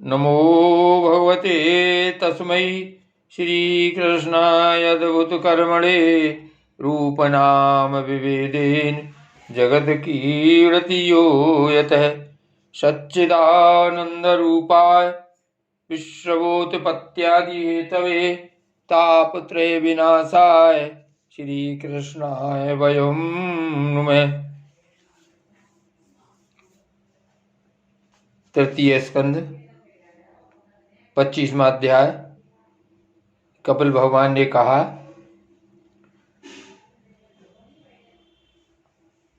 नमो भगवते तस्मै श्रीकृष्णाय अद्भुतकर्मणे रूपनाम विभेदेन जगत्कीर्ति यो यतः सच्चिदानन्दरूपाय विश्वोत्पत्त्यादिहेतवे तापत्रय विनाशाय श्रीकृष्णाय वयं नुमः। तृतीय स्कंद 25वां अध्याय। कपिल भगवान ने कहा,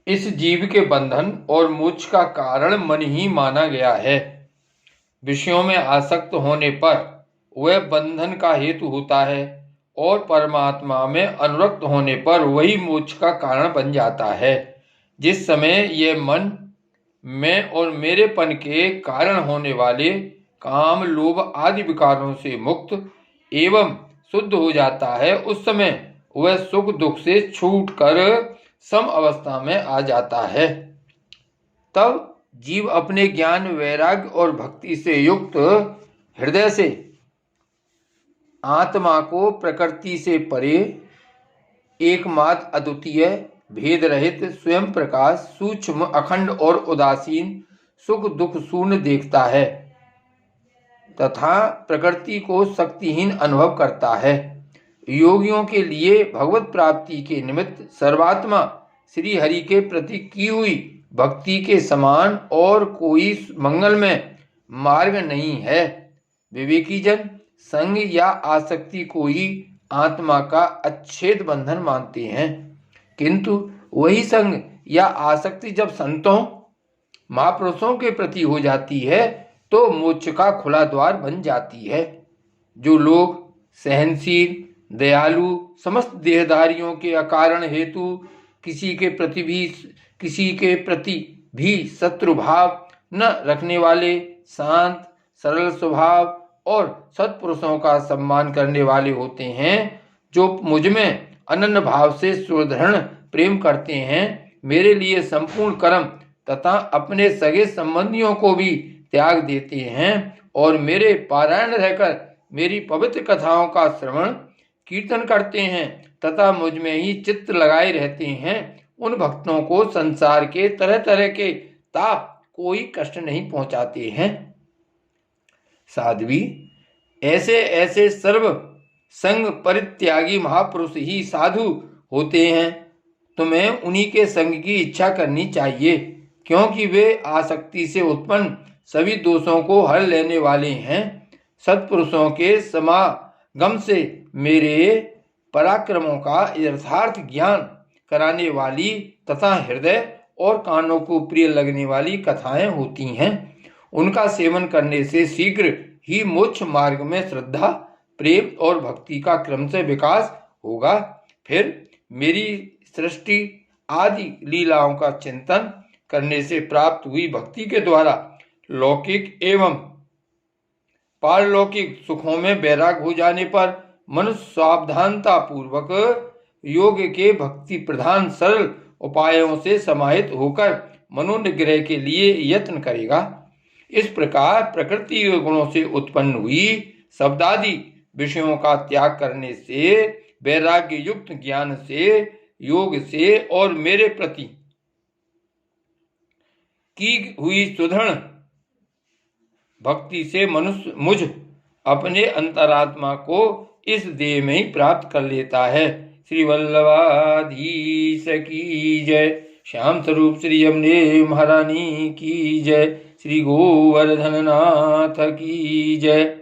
इस जीव के बंधन और मोक्ष का कारण मन ही माना गया है। विषयों में आसक्त होने पर वह बंधन का हेतु होता है और परमात्मा में अनुरक्त होने पर वही मोक्ष का कारण बन जाता है। जिस समय यह मन मैं और मेरेपन के कारण होने वाले काम, लोभ आदि विकारों से मुक्त एवं शुद्ध हो जाता है, उस समय वह सुख दुख से छूटकर सम अवस्था में आ जाता है। तब जीव अपने ज्ञान, वैराग्य और भक्ति से युक्त हृदय से आत्मा को प्रकृति से परे, एकमात्र, अद्वितीय, भेद रहित, स्वयं प्रकाश, सूक्ष्म, अखंड और उदासीन, सुख दुख शून्य देखता है तथा प्रकृति को शक्तिहीन अनुभव करता है। योगियों के लिए भगवत प्राप्ति के निमित्त सर्वात्मा श्री हरि के प्रति की हुई भक्ति के समान और कोई मंगलमय मार्ग नहीं है। विवेकी जन संग या आसक्ति को ही आत्मा का अच्छेद बंधन मानते हैं, किंतु वही संग या आसक्ति जब संतों, महापुरुषों के प्रति हो जाती है तो मोक्ष का खुला द्वार बन जाती है। जो लोग सहनशील, दयालु, समस्त देहधारियों के अकारण हेतु किसी के प्रति भी शत्रु भाव न रखने वाले, शांत, सरल स्वभाव और सत्पुरुषों का सम्मान करने वाले होते हैं, जो मुझ में अनन्य भाव से सुदृढ़ प्रेम करते हैं, मेरे लिए संपूर्ण कर्म तथा अपने सगे संबंधियों को भी त्याग देते हैं और मेरे पारायण रहकर मेरी पवित्र कथाओं का श्रवण कीर्तन करते हैं तथा मुझ में ही चित्त लगाए रहते हैं, उन भक्तों को संसार के तरह तरह के ताप कोई कष्ट नहीं पहुंचाते हैं। साध्वी, ऐसे ऐसे सर्व संग परित्यागी महापुरुष ही साधु होते हैं। तुम्हें उन्हीं के संग की इच्छा करनी चाहिए, क्योंकि वे आसक्ति से उत्पन्न सभी दोषों को हर लेने वाले हैं। सत्पुरुषों के समागम से मेरे पराक्रमों का यथार्थ ज्ञान कराने वाली तथा हृदय और कानों को प्रिय लगने वाली कथाएं होती हैं। उनका सेवन करने से शीघ्र ही मोक्ष मार्ग में श्रद्धा, प्रेम और भक्ति का क्रमशः विकास होगा। फिर मेरी सृष्टि आदि लीलाओं का चिंतन करने से प्राप्त हुई भक्ति के द्वारा लौकिक एवं पारलौकिक सुखों में वैराग हो जाने पर मनुष्य सावधानता पूर्वक योग के भक्ति प्रधान सरल उपायों से समाहित होकर मनोनिग्रह के लिए यत्न करेगा। इस प्रकार प्रकृति के गुणों से उत्पन्न हुई शब्दादि विषयों का त्याग करने से, वैराग्य युक्त ज्ञान से, योग से और मेरे प्रति की हुई सुदृढ़ भक्ति से मनुष्य मुझ अपने अंतरात्मा को इस देह में ही प्राप्त कर लेता है। श्री वल्लभाधीश की जय। श्याम स्वरूप श्री यमुने महारानी की जय। श्री गोवर्धन नाथ की जय।